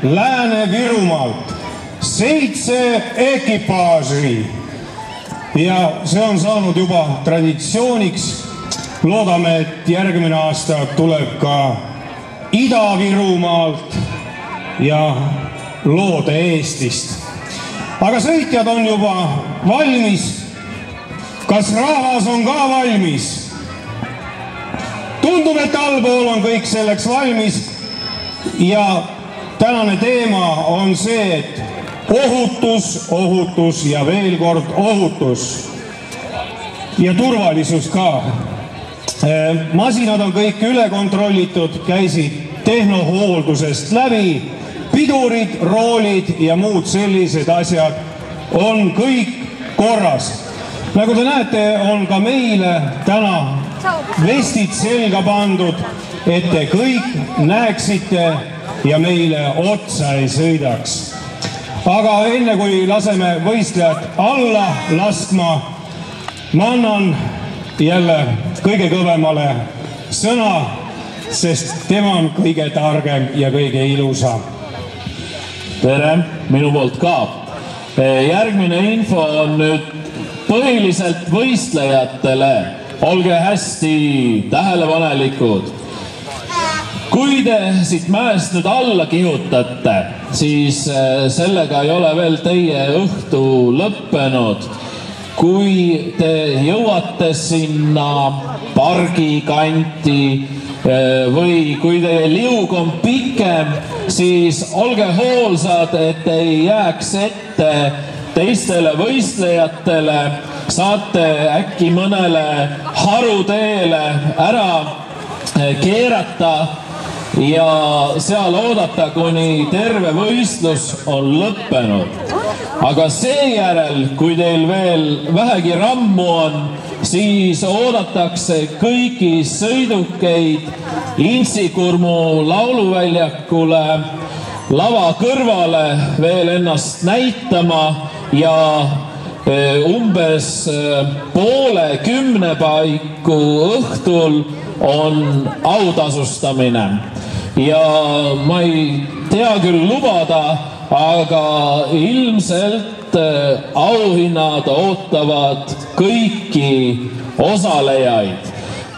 Lääne-Virumaalt 7 ekipaaži ja see on saanud juba traditsiooniks. Loodame, et järgmine aasta tuleb ka Ida-Virumaalt ja Loode-Eestist. Aga sõitjad on juba valmis. Kas rahvas on ka valmis? Tundub, et allpool on kõik selleks valmis ja tänane teema on see, et ohutus ja veel kord ohutus ja turvalisus ka. Masinad on kõik üle kontrollitud, käisid tehnohooldusest läbi, pidurid, roolid ja muud sellised asjad on kõik korras. Nagu te näete, on ka meile täna vestid selga pandud, et te kõik näeksite ja meile otsa ei sõidaks. Aga enne kui laseme võistlejad alla laskma, ma annan jälle kõige kõvemale sõna, sest tema on kõige targem ja kõige ilusam. Tere, minu poolt ka. Järgmine info on nüüd põhiliselt võistlejatele. Olge hästi tähelepanelikud. Kui te siit mäest nüüd alla kihutate, siis sellega ei ole veel teie õhtu lõppenud. Kui te jõuate sinna pargi kanti või kui teie liug on pikem, siis olge hoolsad, et ei jääks ette teistele võistlejatele. Saate äkki mõnele haruteele ära keerata ja seal oodata, kuni terve võistlus on lõppenud. Aga seejärel, kui teil veel vähegi rammu on, siis oodatakse kõiki sõidukeid Intsikurmu lauluväljakule lava kõrvale veel ennast näitama ja umbes 9:30 paiku õhtul on autasustamine. Ja ma ei tea küll lubada, aga ilmselt auhinnad ootavad kõiki osalejaid.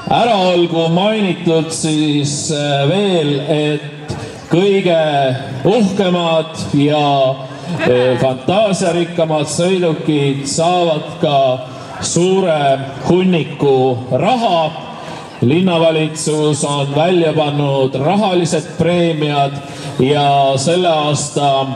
Ära olgu mainitud siis veel, et kõige uhkemad ja fantaasiarikkamad sõidukid saavad ka suure hunniku raha. Linnavalitsus on välja pannud rahalised preemiad ja selle aasta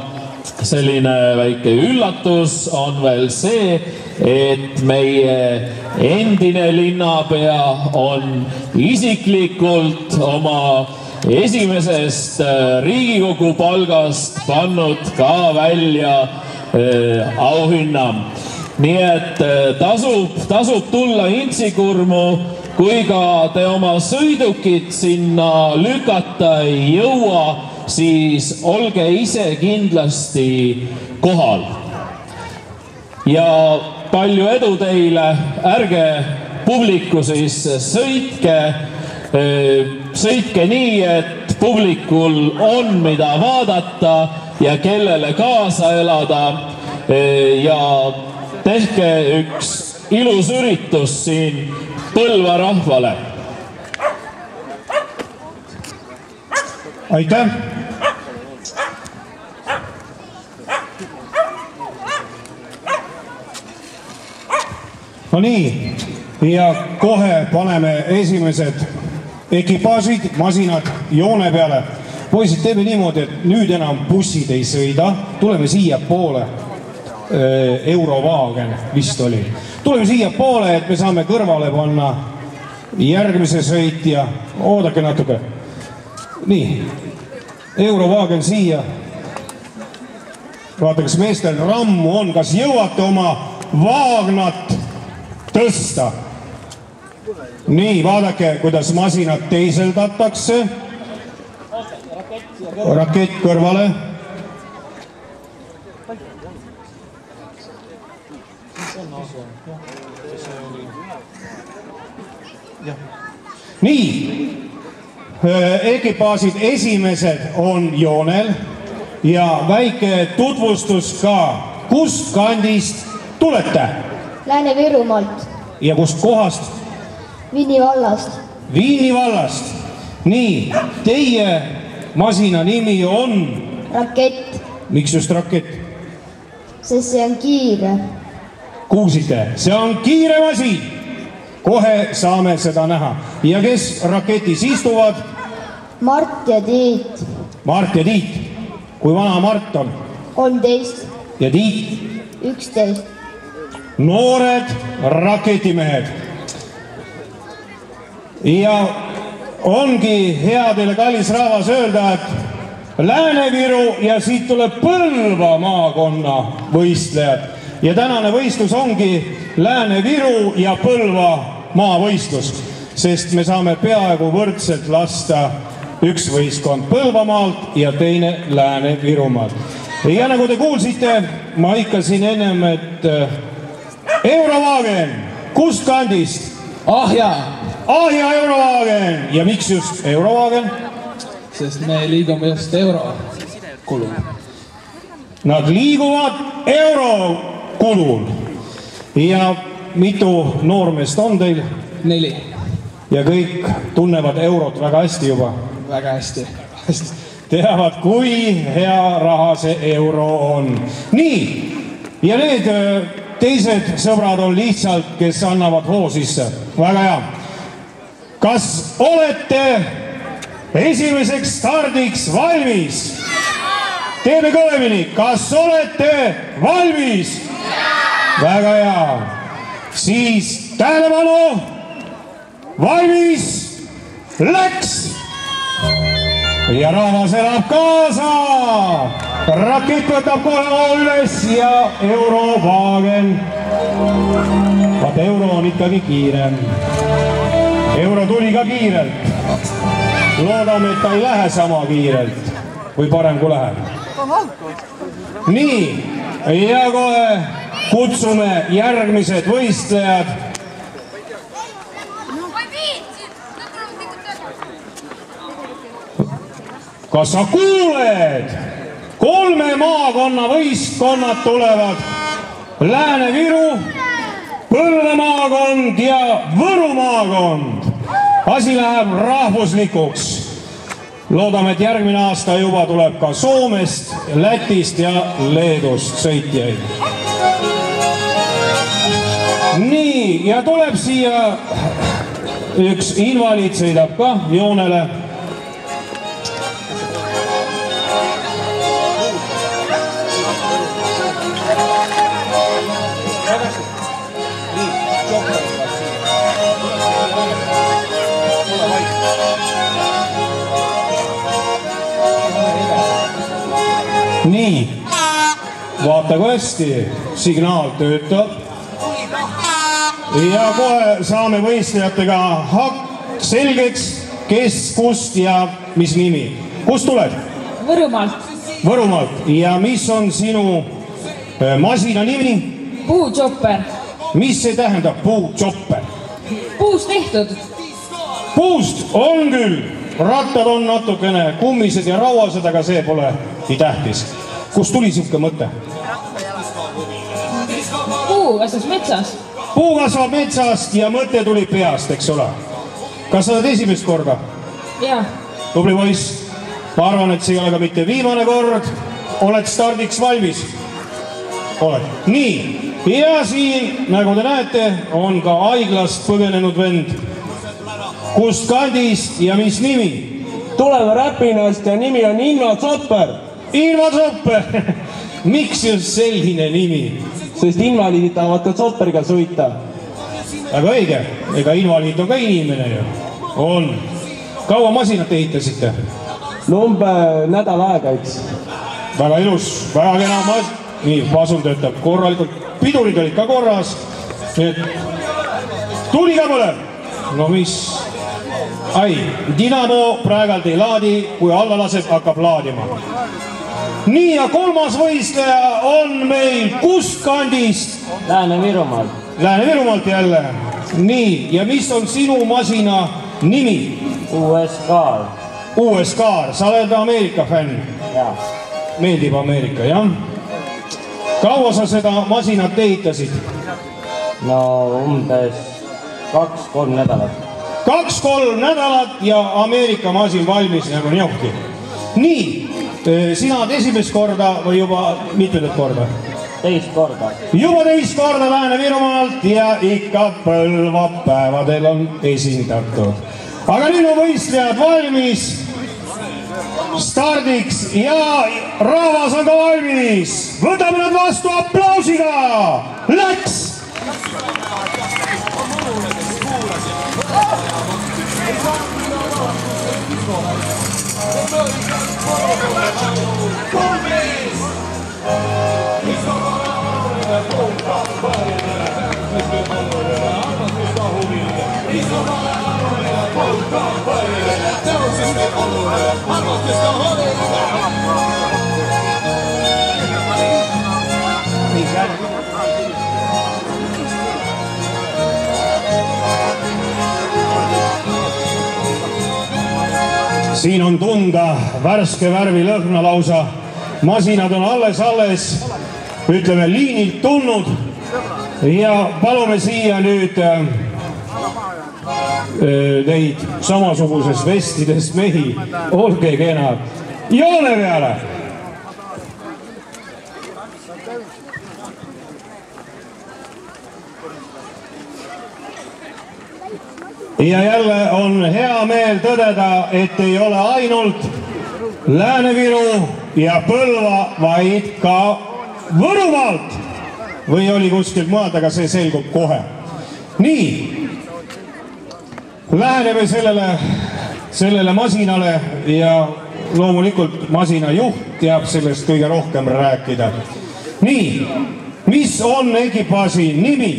selline väike üllatus on veel see, et meie endine linnapea on isiklikult oma esimesest Riigikogu palgast pannud ka välja auhinna. Nii et tasub tulla Intsikurmu, kui ka te oma sõidukit sinna lükata ei jõua, siis olge ise kindlasti kohal. Ja palju edu teile, ärge publiku siis sõitke nii, et publikul on mida vaadata ja kellele kaasa elada ja tehke üks ilus üritus siin Põlva rahvale. Aitäh! No nii, ja kohe paneme esimesed ekipaažid, masinad joone peale. Poisid, teeme niimoodi, et nüüd enam bussid ei sõida. Tuleme siia poole. Eurovaagen vist oli. Tuleme siia poole, et me saame kõrvale panna järgmise sõitja. Oodake natuke. Nii, Eurovaagen siia. Vaata, kas meestel rammu on, kas jõuate oma vaagnat tõsta. Nii, vaadake, kuidas masinad teiseldatakse. Rakett kõrvale. Nii, ekipaasid esimesed on joonel ja väike tutvustus ka. Kust kandist tulete? Lääne-Virumaalt. Ja kust kohast? Viini vallast. Viini vallast. Nii, teie masina nimi on? Rakett. Miks just rakett? Sest see on kiire. Kuulsite, see on kiire masin. Kohe saame seda näha. Ja kes raketis istuvad? Mart ja Tiit. Mart ja Tiit. Kui vana Mart on? 13. Ja Tiit? 11. Noored raketimehed. Ja ongi hea teile kallis rahvas öelda, et Lääne-Viru ja siit tuleb Põlva maakonna võistlejad. Ja tänane võistlus ongi Lääne-Viru ja Põlva maavõistlus, sest me saame peaaegu võrdselt lasta üks võistkond Põlvamaalt ja teine Lääne-Virumaalt. Ja nagu te kuulsite, ma hõikasin ennem, et Eurovaagen, kust kandist? Ahja! Ahja Eurovaagen! Ja miks just Eurovaagen? Sest me liigume just euro kulul. Nad liiguvad euro kulul. Ja mitu noormeest on teil? 4. Ja kõik tunnevad eurot väga hästi juba. Väga hästi. Teavad, kui hea raha see euro on. Nii, ja need teised sõbrad on lihtsalt, kes annavad hoo sisse. Väga hea. Kas olete esimeseks stardiks valmis? Teeme kõvemini. Kas olete valmis? Väga hea. Siis tähelepanu. Valmis. Läks. Ja rahvas elab kaasa. Rakett võtab kohe üles ja Eurovaagen. Vaata, euro on ikkagi kiirem. Euro tuli ka kiirelt. Loodame, et ta ei lähe sama kiirelt. Või parem, kui läheb. Nii, ja kohe kutsume järgmised võistlejad. Kas sa kuuled? 3 maakonna võistkonnad tulevad. Lääne-Viru, Põlva maakond ja Võru maakond. Asi läheb rahvuslikuks. Loodame, et järgmine aasta juba tuleb ka Soomest, Lätist ja Leedust sõitjaid. Nii, ja tuleb siia üks invaliid sõidab ka joonele. Nii, vaata kui hästi, signaal töötab. Ja kohe saame võistlejatega selgeks, kes, kust ja mis nimi. Kust tuled? Võrumaalt. Võrumaalt. Ja mis on sinu masina nimi? Puuchopper. Mis see tähendab, puuchopper? Puust tehtud. Puust on küll. Rattad on natukene kummised ja rauased, aga see pole nii tähtis. Kust tuli siuke mõte? Puu kasvab metsas. Puu kasvab metsast ja mõte tuli peast, eks ole. Kas sa oled esimest korda? Jaa. Tubli poiss. Ma arvan, et see ei ole ka mitte viimane kord. Oled stardiks valmis? Oled. Nii. Ja siin, nagu te näete, on ka haiglast põgenenud vend. Kust kandist ja mis nimi? Tuleme Räpinast ja nimi on Inno Zopper. Inno Zopper. Miks just selline nimi? Sest invaliidid tahavad ka Zopperiga sõita. Väga õige. Ega invaliid on ka inimene ju. On. Kaua masinat ehitasite? Nädal aega, eks. Väga ilus. Väga kena masin. Nii, pasun töötab korralikult. Pidurid olid ka korras. Tuli ka põlev. No mis? Ai, Dinamo praegalt ei laadi, kui alla laseb, hakkab laadima. Nii, ja kolmas võistleja on meil kust kandist? Lääne-Virumaalt. Lääne-Virumaalt jälle. Nii, ja mis on sinu masina nimi? US Car. US Car, sa oled Ameerika fänn. Jaa. meeldib Ameerika, jah? Kaua sa seda masinat ehitasid? no umbes 2-3 nädalat. 2-3 nädalat ja Ameerika masin valmis nagu njohki. Nii, sina oled esimest korda või juba mitmendat korda? Teist korda. Juba teist korda Lääne-Virumaalt ja ikka Põlva päevadel on esindatud. Aga nüüd on võistlejad valmis stardiks ja rahvas on ka valmis. Võtame nad vastu aplausiga. Läks! Siin on tunda värske värvi lõhna lausa. Masinad on alles, ütleme, liinilt tulnud ja palume siia nüüd neid samasuguses vestides mehi. Olge kenad. Joone peale! Ja jälle on hea meel tõdeda, et ei ole ainult Lääne-Viru ja Põlva, vaid ka Võrumaalt. Või oli kuskilt maalt, aga see selgub kohe. Nii, läheneme sellele masinale ja loomulikult masina juht teab sellest kõige rohkem rääkida. Nii, mis on ekipaasi nimi?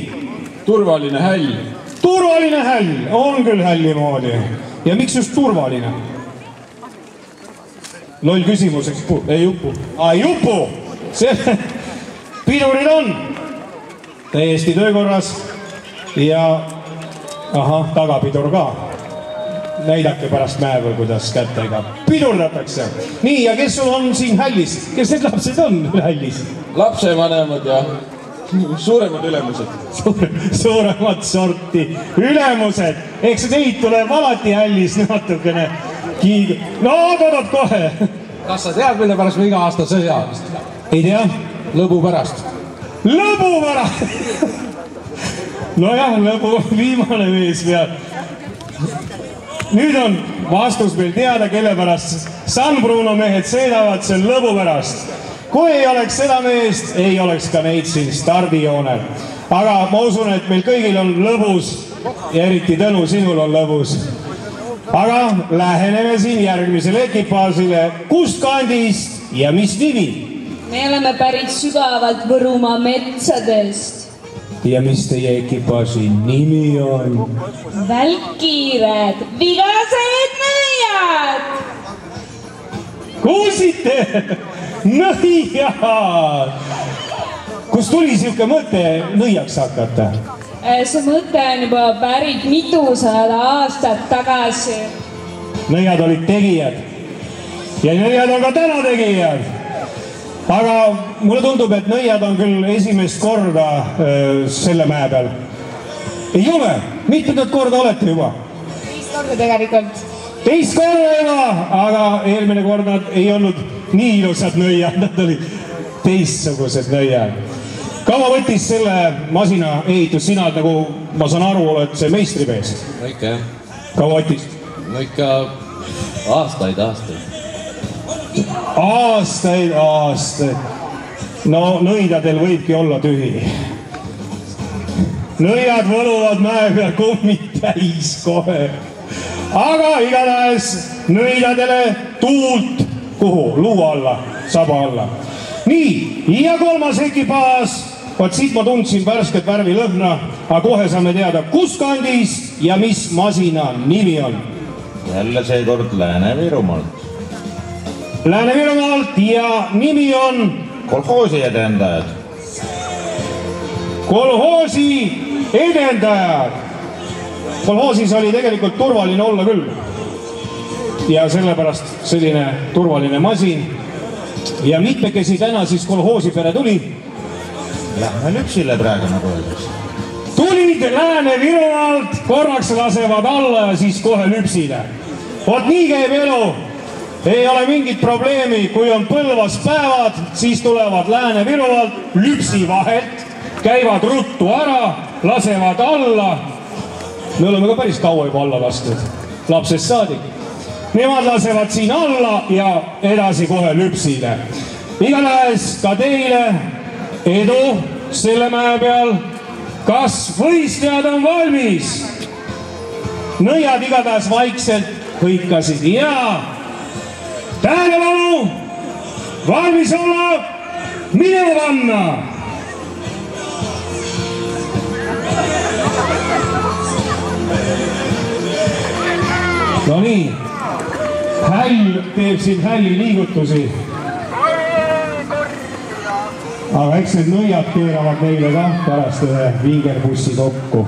Turvaline häll. Turvaline häll, on küll hälli moodi. Ja miks just turvaline? Loll küsimus, eks ei jupu. Ei jupu! Pidurid on täiesti töökorras ja tagapidur ka. Näidake pärast mäeval, kuidas kättega pidurdatakse. Nii, ja kes sul on siin hällis? Kes need lapsed on hällis? Lapsevanemad ja suuremad ülemused. Suuremat sorti ülemused. Eks neid tuleb alati hällis natukene kiigu. No, kodab kohe. Kas sa tead, mille pärast me iga aasta sõjamist? Ei tea? Lõbu pärast. Lõbu pärast! Nojah, lõbu viimane mees peab. Nüüd on vastus meil teada, kelle pärast San Bruno mehed sõidavad, see on lõbu pärast. Kui ei oleks seda meest, ei oleks ka neid siin stardijoonel. Aga ma usun, et meil kõigil on lõbus ja eriti Tõnu, sinul on lõbus. Aga läheneme siin järgmisele ekipaasile. Kust kandist ja mis nimi? Me oleme pärit sügavalt Võrumaa metsadest. Ja mis teie ekipaasi nimi on? Välkkiired, vigased nõiad! Kuulsite? Nõiad! Kust tuli siuke mõte nõiaks hakata? See mõte on juba pärit mitusada aastat tagasi. Nõiad olid tegijad. Ja nõiad on ka täna tegijad. Aga mulle tundub, et nõiad on küll esimest korda selle mäe peal. Ei ole? Mitmendat korda olete juba? Teist korda tegelikult. Teist korda juba, aga eelmine kord nad ei olnud nii ilusad nõiad, nad olid teistsugused nõiad. Kaua võttis selle masina ehitus? Sina, nagu ma saan aru, oled see meistrimees. No ikka jah. Kaua võttis? No ikka aastaid. Aastaid. No nõidadel võibki olla tühi. Nõiad võluvad mäe peal kummid täis kohe. Aga igatahes nõidadele tuult kuhu? Luu alla, saba alla. Nii, ja kolmas ekipaas. Vaat siit ma tundsin värsket värvi lõhna, aga kohe saame teada, kus kandis ja mis masina nimi on. Jälle seekord Lääne-Virumaalt. Lääne-Virumaalt ja nimi on? Kolhoosi edendajad. Kolhoosi edendajad. Kolhoosis oli tegelikult turvaline olla küll. Ja sellepärast selline turvaline masin. ja mitmekesi täna siis kolhoosipere tuli? Lähme lüpsile praegu nagu öeldakse. Tulid Lääne-Virumaalt, korraks lasevad alla ja siis kohe lüpsile. Vot nii käib elu. Ei ole mingit probleemi, kui on Põlvas päevad, siis tulevad Lääne-Virumaalt lüpsi vahelt, käivad ruttu ära, lasevad alla. Me oleme ka päris kaua juba alla lastud, lapsest saadik. Nemad lasevad siin alla ja edasi kohe lüpsile. Igatahes ka teile edu selle mäe peal. Kas võistlejad on valmis? Nõiad igatahes vaikselt hõikasid ja tähelepanu, valmis olla, minema panna. No nii, häll teeb siin hälli liigutusi. Aga eks need nõiad keeravad neile ka pärast ühe viingerbussi kokku.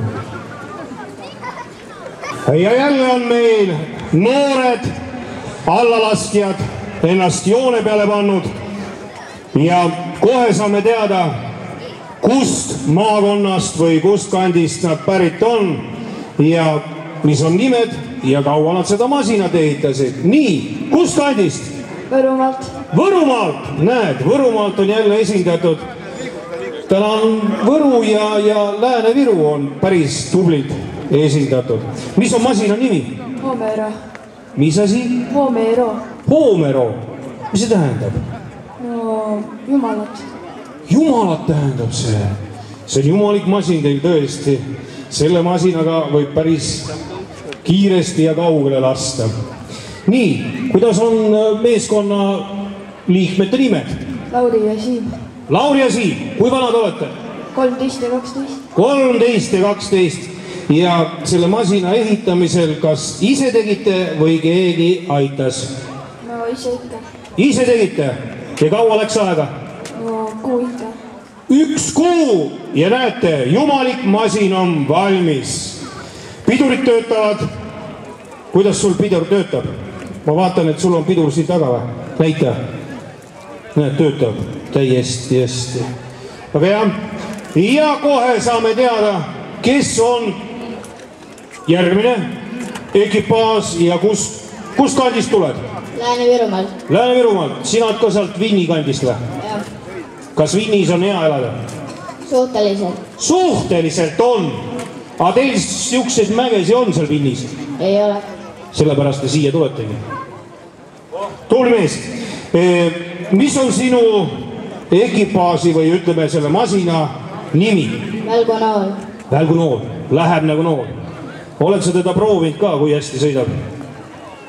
Ja jälle on meil noored allalaskjad ennast joone peale pannud ja kohe saame teada, kust maakonnast või kust kandist nad pärit on ja mis on nimed ja kaua nad seda masinat ehitasid. Nii, kust kandist? Võrumaalt. Võrumaalt, näed, Võrumaalt on jälle esindatud. Täna on Võru ja Lääne-Viru on päris tublid esindatud. Mis on masina nimi? Homero. Mis asi? Homero. Homero. Mis see tähendab? No, jumalat. Jumalat tähendab see. See on jumalik masin teil tõesti. Selle masinaga võib päris kiiresti ja kaugele lasta. Nii, kuidas on meeskonna liikmete nimed? Lauri ja Siim. Lauri ja Siim, kui vanad olete? 13 ja 12. 13 ja 12. Ja selle masina ehitamisel kas ise tegite või keegi aitas? No ise ikka. Ise tegite? Ja kaua läks aega? No kuu ikka. 1 kuu ja näete, jumalik masin on valmis. Pidurid töötavad. Kuidas sul pidur töötab? Ma vaatan, et sul on pidur siin taga või? Näita. Näed, töötab täiesti hästi. Aga jah, ja kohe saame teada, kes on järgmine ekipaas ja kust kandist tuled? Lääne-Virumaalt. Lääne-Virumaalt. Sina oled ka sealt Vinni kandist või? Jah. Kas Vinnis on hea elada? Suhteliselt. Suhteliselt on. Aga teil siukseid mägesi on seal Vinnis? Ei ole. Sellepärast te siia tuletegi. Tubli mees. Mis on sinu ekipaasi või ütleme selle masina nimi? Välgunool. Välgunool. Läheb nagu nool. Oled sa teda proovinud ka, kui hästi sõidab?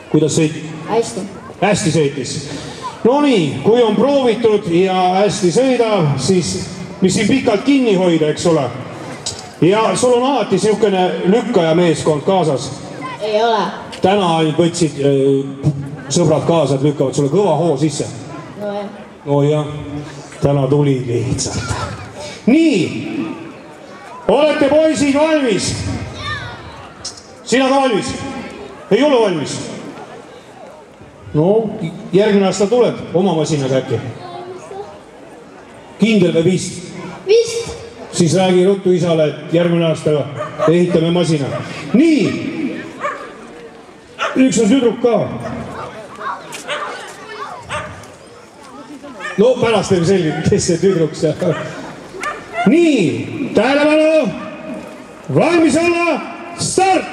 Kuidas sõid? Hästi. Hästi sõitis. No nii, kui on proovitud ja hästi sõidab, siis mis siin pikalt kinni hoida, eks ole? Ja sul on alati siukene lükkaja meeskond kaasas? Ei ole. Täna võtsid sõbrad kaasa, et lükkavad sulle kõva hoo sisse. No jah. No jah, täna tuli lihtsalt. Nii, olete poisid valmis? Sina ka valmis? Ei ole valmis? No, järgmine aasta tuleb oma masinaga äkki. Kindel või vist? Vist. Siis räägi ruttu isale, et järgmine aasta ehitame masina. Nii, üks on tüdruk ka. No pärast teeb selline, kes see tüdruk seal. Nii, tähelepanu, valmis olla, start!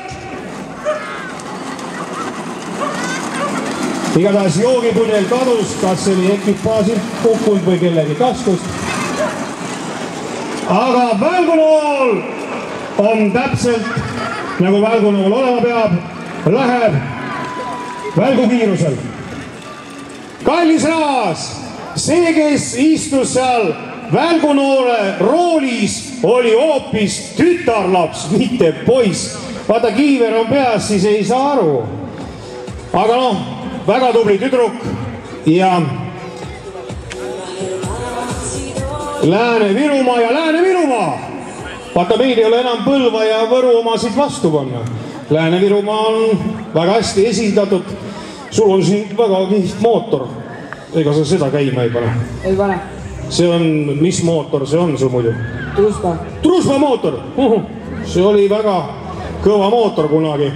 Igatahes joogipudel kadus, kas see oli ekipaasilt kukkunud või kellegi taskust. Aga välgunool on täpselt nagu välgunool olema peab, läheb välgukiirusel. Kallis rahvas, see, kes istus seal välgunoole roolis, oli hoopis tütarlaps, mitte poiss. Vaata, kiiver on peas, siis ei saa aru. Aga noh, väga tubli tüdruk ja Lääne-Virumaa ja Lääne-Virumaa. Vaata, meil ei ole enam Põlva ja Võru omasid vastu panna. Lääne-Virumaa on väga hästi esindatud. Sul on siin väga kiht mootor. ega sa seda käima ei pane? Ei pane. See on, mis mootor see on sul muidu? Truspa. Truspa mootor! See oli väga kõva mootor kunagi.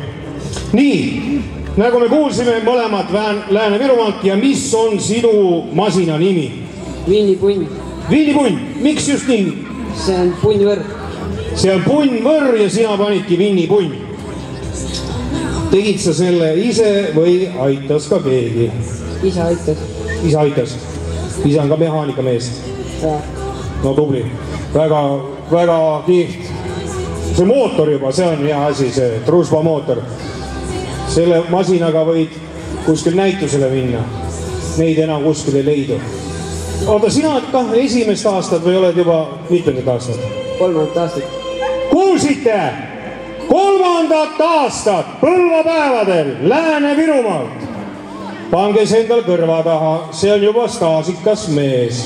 Nii, nagu me kuulsime mõlemad Lääne-Virumaalt ja mis on sinu masina nimi? Viinipunn. Viinipunn, miks just nii? See on punnvõrr. See on punnvõrr ja sina panidki viinipunn. Tegid sa selle ise või aitas ka keegi? Isa aitas. Isa aitas. Isa on ka mehaanikamees. Ja. No tubli. Väga kiht. See mootor juba, see on hea asi, see Truspa mootor. Selle masinaga võid kuskil näitusele minna. Neid enam kuskil ei leidu. Oota, sina oled ka esimest aastat või oled juba mitmendat aastat? 3. aastat. Kuulsite? 3. aastat põlvapäevadel Lääne-Virumaalt. Pange see endal kõrva taha, see on juba staažikas mees.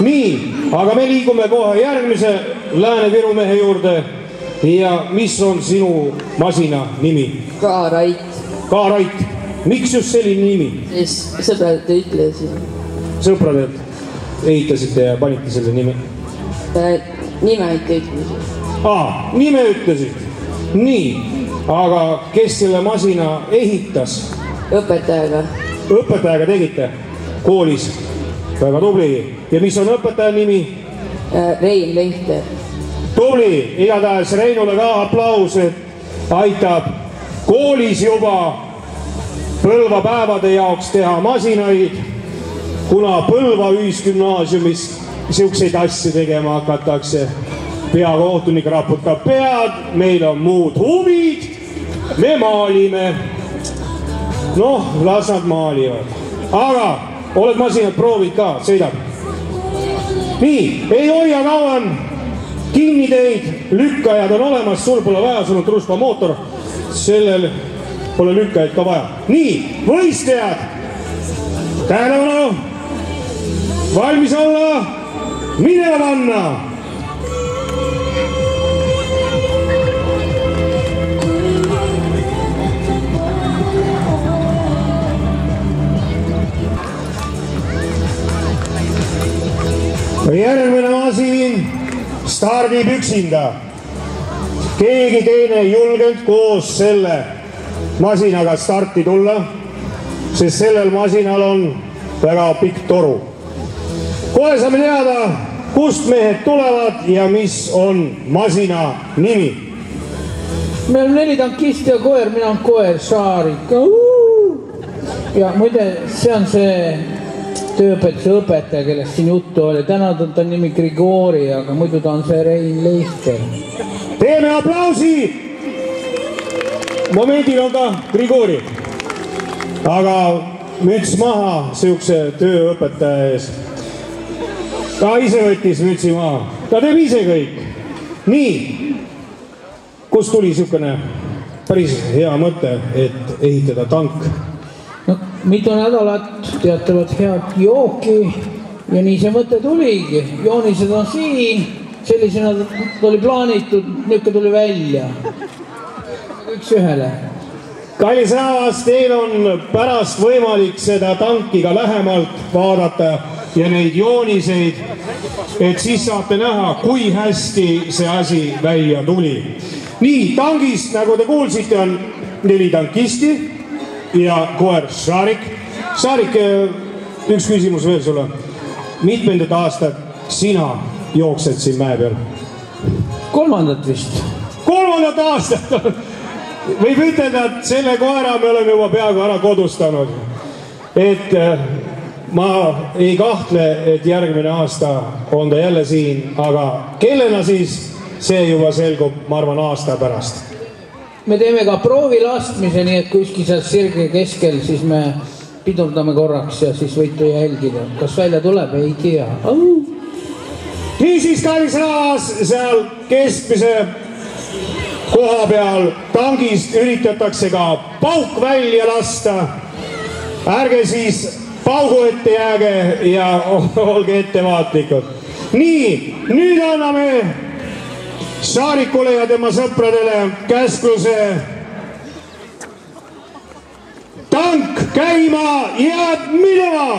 Nii, aga me liigume kohe järgmise Lääne-Viru mehe juurde. Ja mis on sinu masina nimi? K-Rait. K-Rait. Miks just selline nimi? Sõbrad ütlesid. Sõpradelt ehitasite ja panite selle nime? Nime ikka ütlesid. Nime ütlesid. Nii, aga kes selle masina ehitas? Õpetajaga. Õpetajaga tegite? Koolis? Väga tubli. Ja mis on õpetaja nimi? Rein Lehter. Tubli, igatahes Reinule ka aplaus, et aitab koolis juba põlvapäevade jaoks teha masinaid, kuna Põlva ühisgümnaasiumis siukseid asju tegema hakatakse. Peakohtunik raputab pead, meil on muud huvid, me maalime. Noh, las nad maalivad. Aga oled masinad proovid ka, sõidab. Nii, ei hoia kauem. Kinni teid, lükkajad on olemas, sul pole vaja, sul on Truspa mootor, sellel pole lükkajaid ka vaja. Nii, võistlejad, tähelepanu, valmis olla, minema panna. Järgmine masin stardib üksinda. Keegi teine ei julgenud koos selle masinaga starti tulla, sest sellel masinal on väga pikk toru. Kohe saame teada, kust mehed tulevad ja mis on masina nimi. Meil on 4 tankisti ja koer, mina on koer, Šaarik. Ja muide, see on see tööõpetuse õpetaja, kellest siin juttu oli. Täna on ta nimi Grigori, aga muidu ta on see Rein Lehter. Teeme aplausi! Momendil on ka Grigori. Aga müts maha siukse tööõpetaja ees. Ta ise võttis mütsi maha. Ta teeb ise kõik. Nii, kust tuli siukene päris hea mõte, et ehitada tank? No, mitu nädalat teatavad head jooki ja nii see mõte tuligi. Joonised on siin, sellisena oli plaanitud, nüüd tuli välja. Üks ühele. Kallis rahvas, teil on pärast võimalik seda tanki ka lähemalt vaadata ja neid jooniseid, et siis saate näha, kui hästi see asi välja tuli. Nii, tangist, nagu te kuulsite, on 4 tankisti ja koer Šaarik. Šaarik, üks küsimus veel sulle. Mitmendat aastat sina jooksed siin mäe peal? 3. vist. 3. aastat! Võib ütelda, et selle koera me oleme juba peaaegu ära kodustanud. Et ma ei kahtle, et järgmine aasta on ta jälle siin, aga kellena siis see juba selgub, ma arvan, aasta pärast. Me teeme ka proovilastmise, nii et kuskil seal sirge keskel, siis me pidurdame korraks ja siis võite jälgida. Kas välja tuleb? Ei tea. Niisiis, kallis rahvas, seal keskmise koha peal tangist üritatakse ka pauk välja lasta. Ärge siis paugu ette jääge ja olge ettevaatlikud. Nii, nüüd anname Šaarikule ja tema sõpradele käskluse. Tank käima ja minema!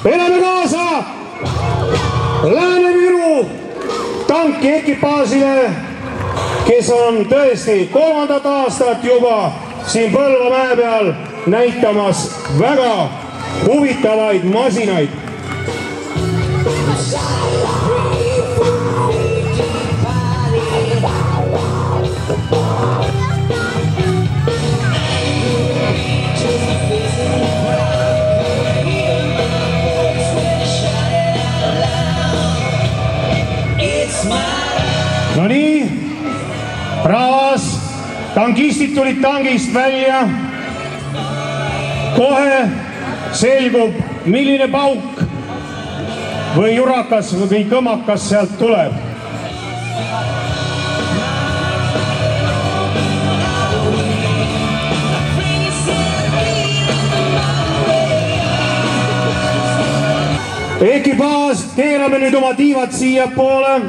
elame kaasa Lääne-Viru tanki ekipaasile, kes on tõesti 3. aastat juba siin Põlvamäe peal näitamas väga huvitavaid masinaid. No nii, rahvas, tankistid tulid tangist välja. Kohe selgub, milline pauk või jurakas või kõmakas sealt tuleb. Ekipaas, keerame nüüd oma tiivad siia poole.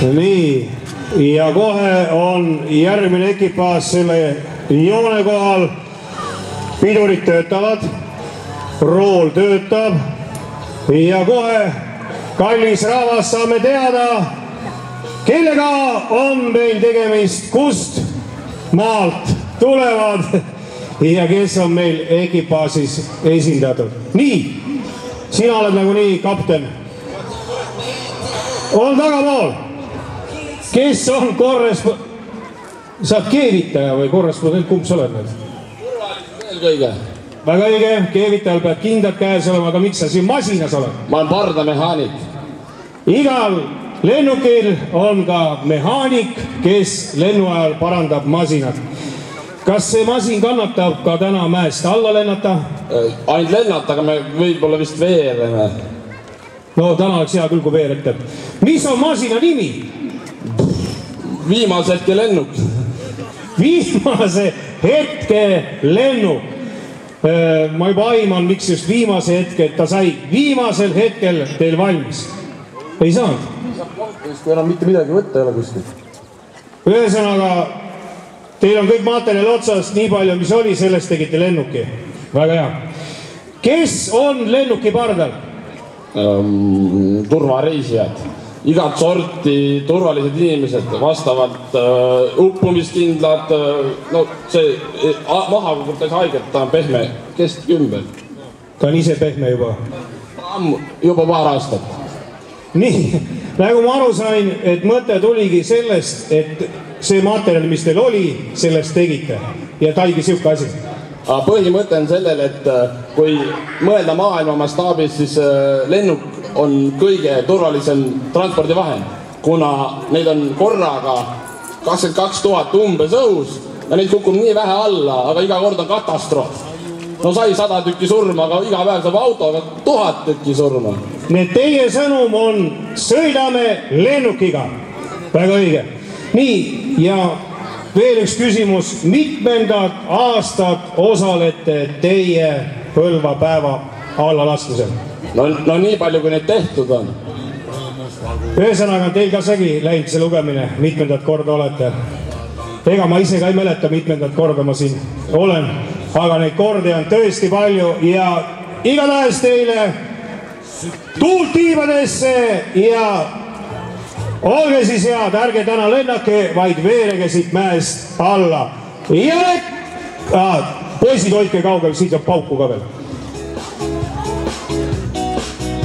Nii, ja kohe on järgmine ekipaas selle joone kohal. Pidurid töötavad, rool töötab ja kohe, kallis rahvas, saame teada, kellega on meil tegemist, kust maalt tulevad ja kes on meil ekipaasis esindatud. Nii, sina oled nagunii kapten. On tagapool. Kes on sa oled keevitaja või korrespondent, kumb sa oled nüüd? Eelkõige. Väga õige, keevitajal peab kindlad käes olema, aga miks sa siin masinas oled? Ma olen pardamehaanik. Igal lennukil on ka mehaanik, kes lennu ajal parandab masinat. Kas see masin kannatab ka täna mäest alla lennata? Ainult lennata, aga me võib-olla vist veereme. No täna oleks hea küll, kui veer ette. Mis on masina nimi? Viimase hetke lennuk. Viimase hetke lennuk. Ma juba aiman, miks just viimase hetke, et ta sai viimasel hetkel teil valmis. Ei saanud? Kui enam mitte midagi võtta ei ole kuskil. Ühesõnaga, teil on kõik materjal otsast, nii palju, mis oli, sellest tegite lennuki. Väga hea. Kes on lennuki pardal? Turvareisijad. Igat sorti turvalised inimesed, vastavalt uppumiskindlad, no see maha, kui ta haiget, ta on pehme, kestki ümber. Ta on ise pehme juba? Juba paar aastat. Nii, nagu ma aru sain, et mõte tuligi sellest, et see materjal, mis teil oli, sellest tegite ja taigi siuke asi. Põhimõte on sellel, et kui mõelda maailma mastaabis, siis lennuk on kõige turvalisem transpordivahend, kuna neid on korraga 22 000 umbes õhus ja neid kukub nii vähe alla, aga iga kord on katastroof. No sai 100 tükki surma, aga iga päev saab autoga 1000 tükki surma. Need teie sõnum on sõidame lennukiga. Väga õige. Nii, ja veel üks küsimus. Mitmendad aastad osalete teie Põlva päeva allalaskmisel? No nii palju, kui neid tehtud on. Ühesõnaga, teil ka segi läinud see lugemine, mitmendat korda olete. Ega ma ise ka ei mäleta, mitmendat korda ma siin olen, aga neid kordi on tõesti palju ja igatahes teile tuult tiibadesse ja olge siis head, ärge täna lennake, vaid veerege siit mäest alla. Ja poisid, hoidke kaugel, siit on pauku ka veel.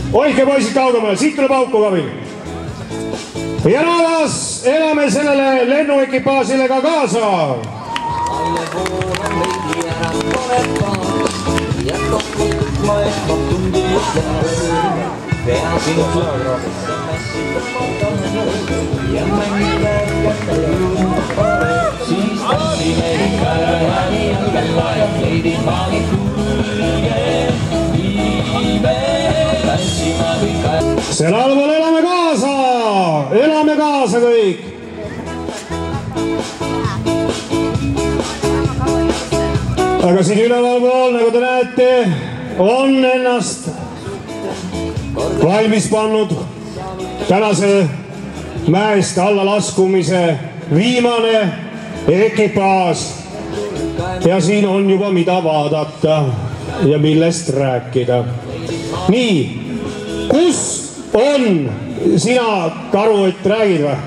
Hoidke poisid kaugemale, siit tuleb pauku ka veel. Ja rahvas, elame sellele lennuekipaasile ka kaasa. Selle allpool elame kaasa kõik. Aga siin üleval pool, nagu te näete, on ennast valmis pannud tänase mäest allalaskumise viimane ekipaas. Ja siin on juba mida vaadata. ja millest rääkida. Nii, kus on, sina Karuvott räägid või?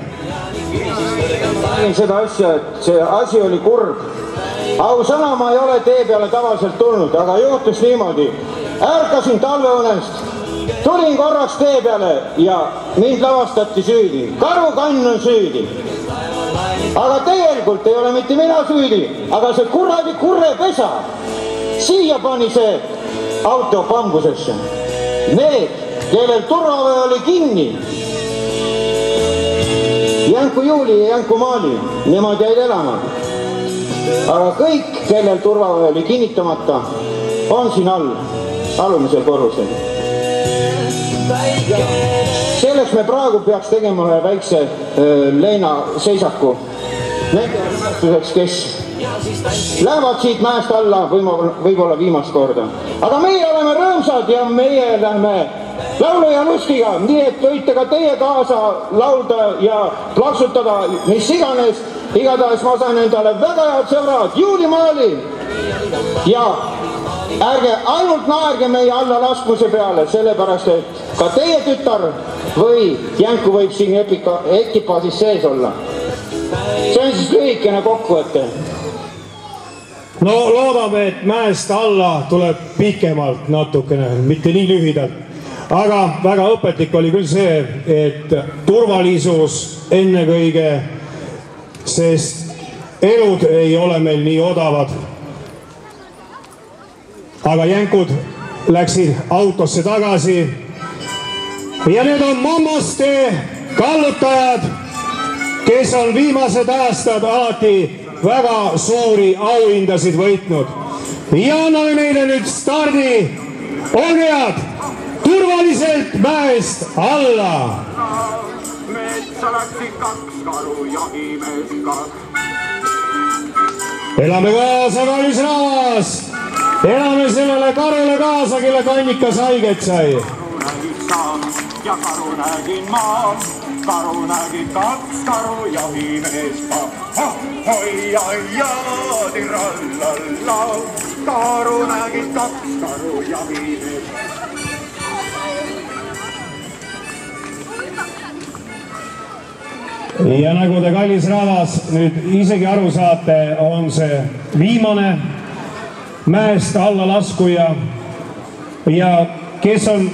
Räägin seda asja, et see asi oli kurb. Ausõna, ma ei ole tee peale tavaliselt tulnud, aga juhtus niimoodi. Ärkasin talveunest, tulin korraks tee peale ja mind lavastati süüdi. Karukann on süüdi. Aga tegelikult ei ole mitte mina süüdi, aga see kuradi kurrepesa. Siia pani see auto bambusesse. Need, kellel turvavöö oli kinni, Janku Juuli ja Janku Maali, nemad jäid elama. Aga kõik, kellel turvavöö oli kinnitamata, on siin all, alumisel korrusel. Selleks me praegu peaks tegema ühe väikse leina seisaku. Nende arvestuseks, kes lähevad siit mäest alla võib-olla viimast korda. Aga meie oleme rõõmsad ja meie lähme laulu ja lustiga, nii et võite ka teie kaasa laulda ja plaksutada, mis iganes. Igatahes ma sain endale väga head sõbrad, Juuli Maali. Ja ärge ainult naerge meie alla laskmuse peale, sellepärast et ka teie tütar või Janku võib siin ekipaasis sees olla. See on siis lühikene kokkuvõte. No loodame, et mäest alla tuleb pikemalt natukene, mitte nii lühidalt. Aga väga õpetlik oli küll see, et turvalisus ennekõige, sest elud ei ole meil nii odavad. Aga jänkud läksid autosse tagasi ja need on mammaste kallutajad, kes on viimased aastad alati väga suuri auhindasid võitnud. Ja anname neile nüüd stardi. Olge head, turvaliselt mäest alla. Metsa läksid 2 karu jahimeest ka. Elame kaasa, kallis rahvas. Elame sellele karule kaasa, kelle kannikas haiget sai. Ja karu nägin ma, karu nägid 2 karu jahimeest ka. Oi, tirallalla, karu nägid 2 karu jahimeest. Ja nagu te, kallis rahvas, nüüd isegi aru saate, on see viimane mäest alla laskuja ja kes on